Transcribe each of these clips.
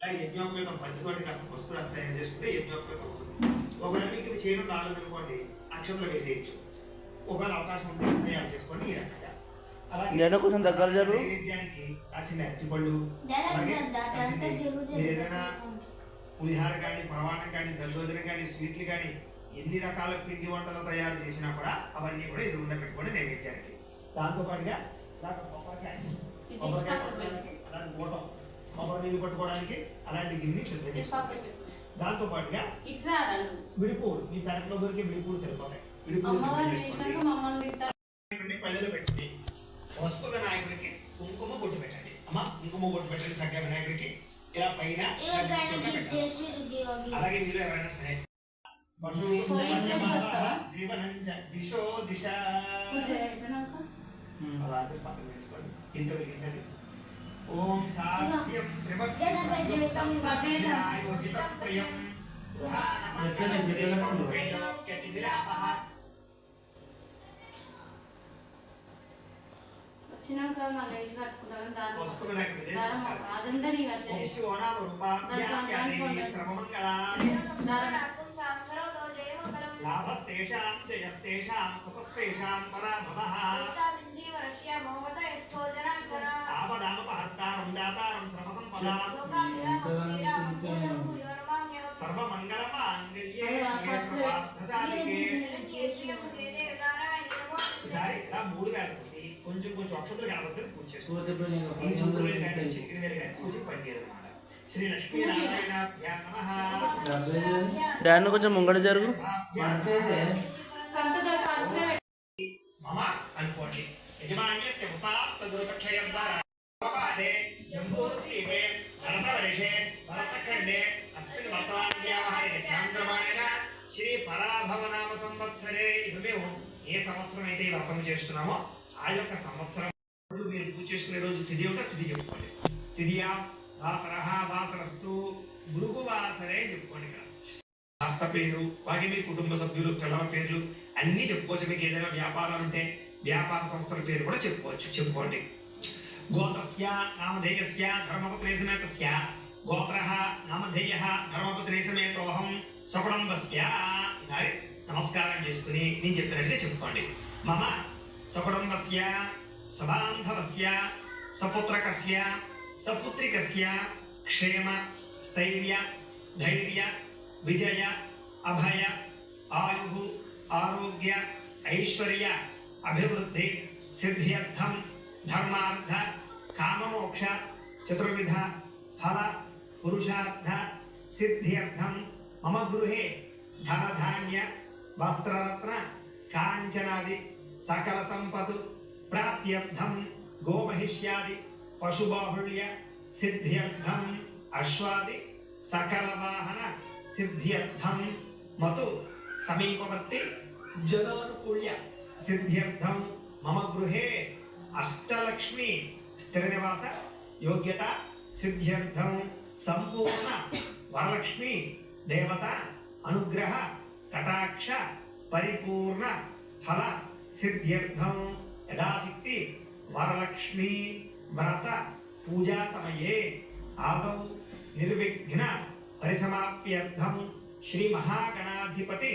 యజ్ఞోపేతం పంచతోటి కాస్త పసుపు రాసి తయారు చేసుకుంటే యజ్ఞోపేతం అవుతుంది. ఒకవేళ మీకు ఇవి చేయడం రాలేదనుకోండి అక్షతలు వేసేయచ్చు. ఒకవేళ అవకాశం ఉంటే తయారు చేసుకోండి ఈ రకంగా. అలాగే కొంచెం దగ్గర జరుగు. నైవేద్యానికి రాసిన అరటిపళ్ళు, అలాగే మీరు ఏదైనా పులిహార కానీ పరమాణం కానీ దద్దోజనం కానీ స్వీట్లు కానీ ఎన్ని రకాల పిండి వంటలు తయారు చేసినా కూడా అవన్నీ కూడా ఎదురుగా పెట్టుకోండి నైవేద్యానికి. దాంతోపాటుగా అలాంటి ఓటం కొబ్బరి నీళ్ళు పట్టుకోవడానికి అలాంటి గిన్నె సిద్ధం చేసుకోండి. దాంతో పాటుగా విడిపూలు మీ పెరట్లో దొరికే విడిపూలు సరిపోతాయి. విడిపూలు సిద్ధం చేసుకోండి. పల్లెలు పెట్టండి. పసుపు వినాయకుడికి కుంకుమ బొట్టు పెట్టండి. అమ్మ కుంకుమ బొట్టు పెట్టండి చక్కగా వినాయకుడికి. ఇలా పైన అలాగే మీరు ఎవరైనా సరే దిశో దిశ అలా పక్కన వేసుకోండి. గింజండి. ఓం సాత్యం త్రిభక్తియోజిత ప్రియం వచ్చినాక మళ్ళీ ఏజ్ కట్టుకుంటాం లాభస్తేషాం జయస్తేషాం కుతస్తేషాం పరాభవః ఆపదామపహర్తారం దాతారం శ్రమసంపదాం సర్వమంగళమాంగళ్యే శివే సర్వార్థసాధికే. ఈసారి ఇలా 3 వేలతోటి కొంచెం అక్షతలు కనబడుతుంది పూజ చేసుకోండి. ఈ 3 వేలు కానీ చిక్కిన వేలు కానీ పూజ పనిచేయదన్నమాట. శ్రీ లక్ష్మీనారాయణాభ్యాం నమః. డాన్ కొంచెం ముంగడ జరుగు. మమ అనుకోండి. యజమాన్యస్య ఉపాత్తదురుతక్షయం ద్వారా జంబూద్వీపే భరతవర్షే భరతఖండే అస్మిన్ వర్తమానవ్యావహారిక చాంద్రమాణేన శ్రీ పరాభవనామ సంవత్సరే. ఇప్పుడు మేము ఏ సంవత్సరం అయితే ఈ వ్రతం చేస్తున్నామో ఆ యొక్క సంవత్సరం మీరు పూజ చేసుకునే రోజు తిథి ఉంటే తిథి చెప్పుకోండి. తిథియా వాసరః వాసరస్తు భృగువాసరే చెప్పుకోండి. ఇక్కడ భర్త పేరు వాటి మీ కుటుంబ సభ్యులు పిల్లల పేర్లు అన్నీ చెప్పుకోవచ్చు. మీకు ఏదైనా వ్యాపారాలు ఉంటే వ్యాపార సంస్థల పేరు కూడా చెప్పుకోండి. గోత్రస్య నామధేయస్య ధర్మపత్రే సమేతస్య గోత్రః నామధేయః ధర్మపత్రే సమేతోహం సకుటుంబస్య. ఈసారి నమస్కారం చేసుకుని నేను చెప్పినట్టుగా చెప్పుకోండి. మమ సకుటుంబస్య సబాంధవస్య సపుత్రకస్య సపుత్రికస్య క్షేమ స్థైర్య ధైర్య విజయ అభయ ఆయు ఆరోగ్య ఐశ్వర్య అభివృద్ధి సిద్ధ్యర్థం ధర్మార్థ కామమోక్ష చతుర్విధ ఫల పురుషార్థ సిద్ధ్యర్థం మమ గృహే ధనధాన్య వస్త్రరత్న కాంచనాది సకల సంపతు ప్రాప్త్యర్థం గోమహిష్యాది పశుబాహుళ్య సిద్ధ్యర్థం అశ్వాది సకల వాహన సిద్ధ్యర్థం మతు సమీపవర్తి జనానుకూల్య సిద్ధ్యర్థం మమ గృహే అష్టలక్ష్మి స్థిర నివాస యోగ్యత సిద్ధ్యర్థం సంపూర్ణ వరలక్ష్మి దేవత అనుగ్రహ కటాక్ష పరిపూర్ణ ఫల సిద్ధ్యర్థం యథాశక్తి వరలక్ష్మి వ్రత పూజా సమయే ఆదౌ నిర్విఘ్న పరిసమాప్యర్థం శ్రీ మహాగణాధిపతి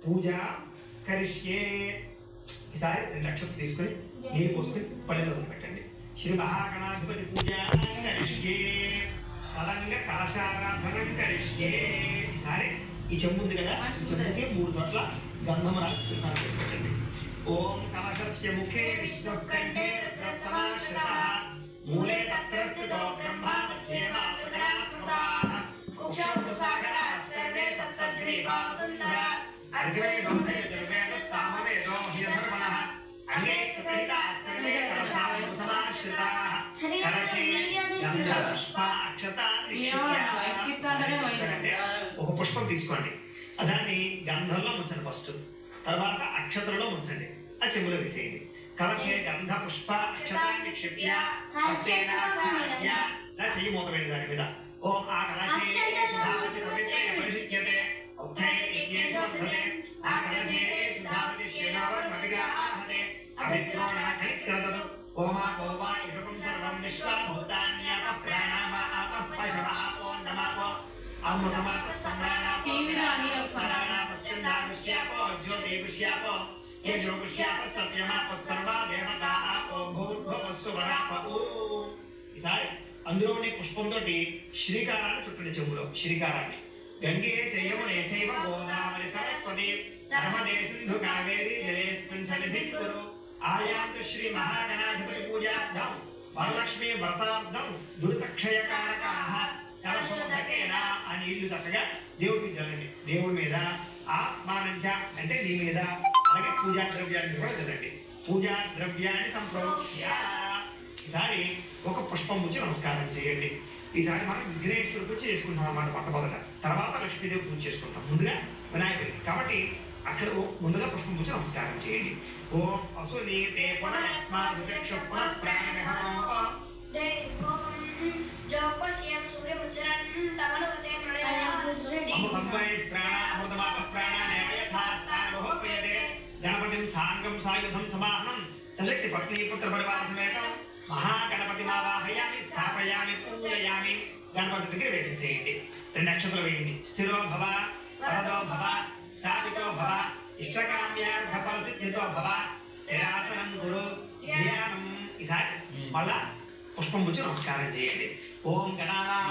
పూజ కరిష్యే. ఈసారి 2 అక్షతలు తీసుకొని నీరు పోసుకొని పల్లెలో పెట్టండి. శ్రీ మహాగణాధిపతి పూజ కరిష్యే. ఫలంగా కలశారాధనం కరిష్యే. ఈసారి ఈ చెంబు ఉంది కదా, ఈ చెంబుకి 3 చోట్ల గంధం రాసి పెట్టండి. ఓం కలశస్య ముఖే విష్ణు కంఠే రుద్ర సమాశ్రితః మూలే తత్ర స్థితో బ్రహ్మా మధ్యే మాతృగణా స్మృతాః కుక్షౌ సాగరాः సర్వే సప్తద్వీపాः సుందరాः అర్గ్వేదో యజుర్వేద సామవేదో హ్యధర్మణః అంగే సహితాः సర్వే కలశాం సమాశ్రితాः కలశే గంధ పుష్ప అక్షత ఒక పుష్పం తీసుకోండి. దాన్ని గంధంలో ముంచండి ఫస్ట్, తర్వాత అక్షతలలో ముంచండి, ఆ చెంబులో వేసేయండి. కలశే గంధ పుష్ప అక్షతాన్ని నిక్షిప్య హస్తేనాచార్య నా చెయ్యి మూతవేయండి దాని మీద. ఓం ఆ కలశే సుధావచి పవిత్రే పరిశుచ్యతే ఉత్తై యజ్ఞేషు వర్ధతే ఆ కలశే సుధావచి శ్రీనావర్మవిగా ఆహతే అభిద్రోణ ఖనిక్రదతు ఓమా గోవా ఇదకం సర్వం విశ్వ భూతాన్యాప ప్రాణామ ఆపః పశవ ఆపో నమ అమృతమాప సంరాణాపో పశ్చందాపుష్యాపో జ్యోతిపుష్యాపో యజోపుష్యాప సత్యమాప సర్వా దేవతా ఆపో భూర్భువస్సువరాప ఓం. ఈసారి అందులో ఉండే పుష్పంతో శ్రీకారాన్ని చుట్టండి, చెవులో శ్రీకారాన్ని. గంగే చయమునే చైవ గోదావరి సరస్వతి నర్మదే సింధు కావేరి జలేస్మిన్ సన్నిధిం కురు. ఆయాంతు శ్రీ మహాగణాధిపతి పూజార్థం వరలక్ష్మి వ్రతార్థం దురితక్షయకారకాః కలశోదకేన. ఆ నీళ్లు చక్కగా దేవుడికి చల్లండి. దేవుడి మీద ఆత్మానంచ అంటే నీ మీద, అలాగే పూజా ద్రవ్యాన్ని కూడా చల్లండి. పూజా ద్రవ్యాన్ని సంప్రోక్ష్య. ఈసారి ఒక పుష్పం ముచ్చి నమస్కారం చేయండి. ఈసారి మనం విఘ్నేశ్వర పూజ చేసుకుంటాం అన్నమాట మొట్టమొదట. తర్వాత లక్ష్మీదేవి పూజ చేసుకుంటాం, ముందుగా వినాయకుడికి. కాబట్టి అక్కడ ముందుగా పుష్పం పూజ నమస్కారం చేయండి. ఓం అసునీతే పునఃస్మాసుచక్షు పునః ప్రాణమిహమో అమృతం వై ప్రాణ అమృతమాప ప్రాణానేవ యథా స్థానమహోపయతే. గణపతిం సాంగం సాయుధం సమాహనం సశక్తి పత్ని పుత్ర పరివార సమేతం మహాగణపతిమావాహయామి స్థాపయామి పూజయామి. గణపతి దగ్గర వేసేసేయండి. 2 అక్షతలు వేయండి. స్థిరో భవ వరదో భవ స్థాపితో భవ ఇష్టకామ్యార్థ ఫలసిద్ధితో భవ స్థిరాసనం గురు ధ్యానం. ఈసారి మళ్ళా పుష్పం పుచ్చి నమస్కారం చేయండి. ఓం గణానాం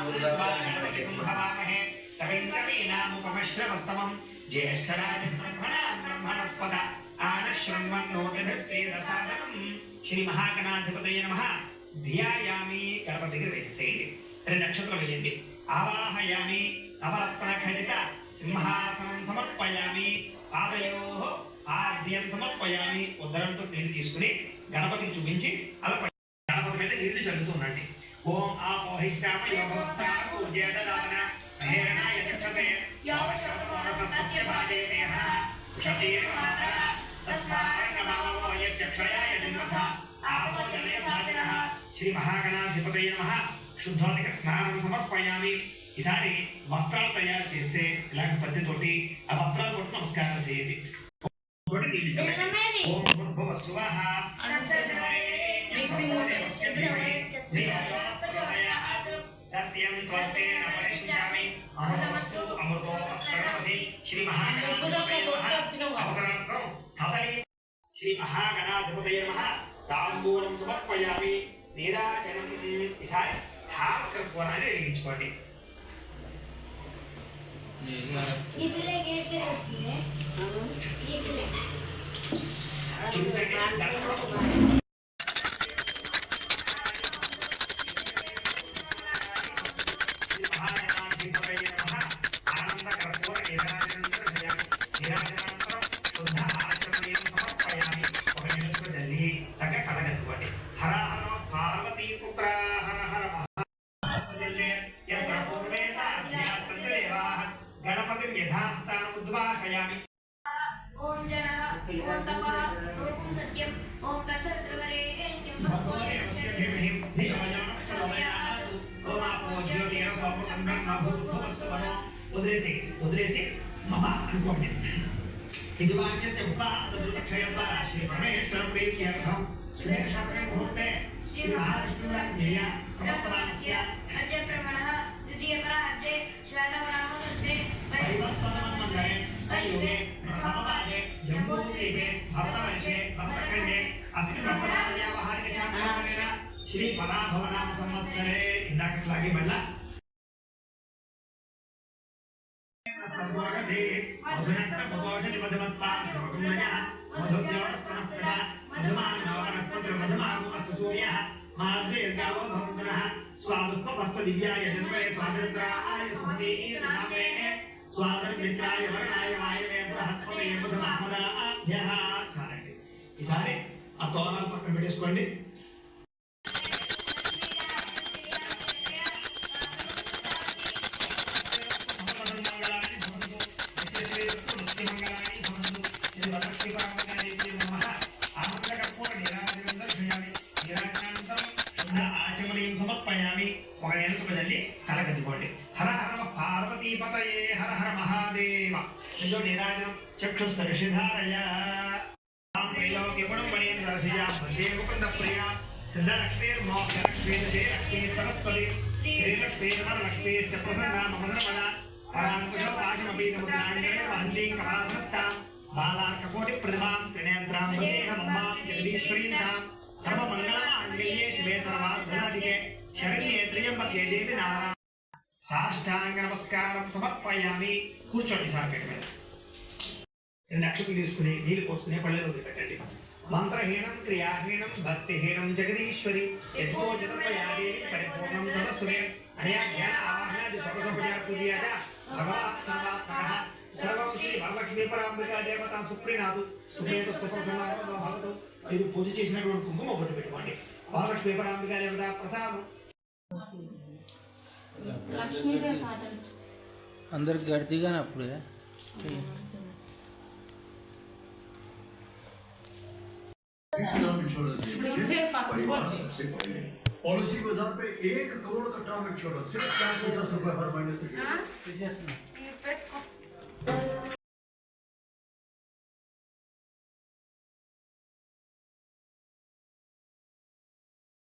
హవామహే కవిం కవీనాముపమశ్రవస్తమం జ్యేష్ఠరాజ బ్రహ్మణస్పద ఆనశృణ్వన్నోతిభిస్సేదసాదనం. శ్రీ మహాగణాధిపతయే నమః. ధ్యాయామి. గణపతి దగ్గర వేసేసేయండి. 2 అక్షతలు వేయండి. ఆవాహయామి నవరత్న ఖచిత సింహాసనం సమర్పయామి. పాదయోః పాద్యం సమర్పయామి. ఉద్దరంతో నీళ్లు తీసుకుని గణపతికి చూపించి అలా గణపతి మీద నీళ్లు చల్లుతూ ఉండండి. ఓం ఆపోహిష్టామ యోగవస్థాన పూజ్యేదదాన మహేరణాయ చక్షసే యోగశబ్దమోరసస్తస్య భాగేనేహ ఉషతీయ మాతర తస్మారణమావో యస్య క్షయాయ జన్మథ ఆపో జనయథాచనః. శ్రీ మహాగణాధిపతయే నమః. శుద్ధోదక స్నానం సమర్పయామి. ఈసారి వస్త్రాలు తయారు చేస్తే ఇలాంటి పద్ధతితోటి ఆ వస్త్రాలు కొట్టి నమస్కారం చేయండి. ఓం భూర్భువస్సువః సత్యం త్వత్తేన పరిష్యామి అమృతమస్తు అమృతో అస్సర్వసి. శ్రీ మహాగణాధిపతయే నమః. అవసరార్థం తదలి శ్రీ మహాగణాధిపతయే నమః. తాంబూలం సమర్పయామి. నీరాజనం. ఈసారి కర్పూరాన్ని వెలిగించుకోండి. చూపించండి. చక్కగా కళ్ళగట్టుకోండి. హర హర పార్వతీ పుత్ర హర హర గణపతి యథాస్థానం ఉద్వాహయామి. ఓం జనః ఓం తపః ఓం సత్యం ఓం తత్సత్రవరేణ్యం భగవో దేవస్య ధీమహి ధియో యో నః ప్రచోదయాత్. ఓం ఆపో జ్యోతిరసోమృతం బ్రహ్మ భూర్భువస్సువరో. వదిలేసి మమ అనుకోండి. ఇది వాక్యస్య ఉపాదృతక్షయ ద్వారా శ్రీ పరమేశ్వర ప్రీత్యర్థం శ్రేష్ఠే ముహూర్తే శ్రీ మహావిష్ణురాజ్ఞేయ ప్రవర్తమానస్య అద్య ప్రమణః ద్వితీయ పరార్ధే శ్వేతవరాహసత్రే వైవస్వతమన్వంతరే కలియుగే ప్రథమపాదే జంబూద్వీపే భరతవర్షే భరతఖండే అస్మిన్ వర్తమాన వ్యావహారిక చాపనేన శ్రీ పరాభవనామ సంవత్సరే. ఇందాకట్లాగే మళ్ళా సంభోషతే మధునక్త మధోషతి మధుమత్పాదమయ మధుద్యోస్తనః మధుమానో వనస్పతి మధుమాను అస్తు సూర్యః మాద్వేర్గావో భవంతునః స్వాదుపపస్త దివ్యాయ జన్మనే స్వాతంత్రాయ స్మృతిర్నామే స్వాతంత్రాయ వర్ణాయ వాయవే బృహస్పతే మధుమామదాభ్యః. చాలండి. ఈసారి ఆ తోరణాలు పక్కన పెట్టేసుకోండి. సమర్పయామి. ఒక నేలచుకజల్లి తలకెత్తుకోండి. హర హర పార్వతీపతయే హర హర మహాదేవ. నీరాజనం చక్షుస్సరిషిధారయ త్రైలోక్యగుణం మణీం దర్శయాం వందే ముకుంద ప్రియా सिद्धलक्ष्मीर्मोक्षलक्ष्मी जयलक्ष्मी सरस्वती श्रीलक्ष्मीर्वरलक्ष्मीश्च प्रसन्ना मम सर्वदा पराङ्कुशं पाशमपीतमुद्राङ्गणे वहन्तीं कपालहस्तां बालार्ककोटिप्रतिमां त्रिनेत्रां वन्देहमम्मां जगदीश्वरीं तां सर्वमङ्गलमाङ्गल्ये शिवे सर्वार्थसाधिके शरण्ये त्र्यम्बके देवी नारायणे సాష్టాంగ నమస్కారం సమర్పయామి. కూర్చోండి సార్ పీట మీద. 2 అక్షతలు తీసుకుని నీళ్ళు పోసుకునే పళ్ళెలో వదిలిపెట్టండి. మంత్రహీనం క్రియాహీనం భక్తిహీనం జగదీశ్వరి యజ్ఞోజతమయాదేవి పరిపూర్ణం తదస్తుతే అనయా జ్ఞాన ఆవాహనాది సర్వసంపద పూజయాచ భగవాన్ సర్వాత్మకః సర్వం శ్రీ వరలక్ష్మీ పరాంబికా దేవత సుప్రీనాథు సుప్రీత సుప్రసన్నారో భవతు. ఇది పూజ చేసినటువంటి కుంకుమ బొట్టు పెట్టుకోండి. వరలక్ష్మీ పరాంబికా దేవత ప్రసాదం. లక్ష్మీదేవి పాటలు అందరికి గడిచిగానే అప్పుడు पॉलिसी बाजार पे 1 करोड़ का टर्म इंश्योरेंस सिर्फ 410 रुपए हर महीने से शुरू।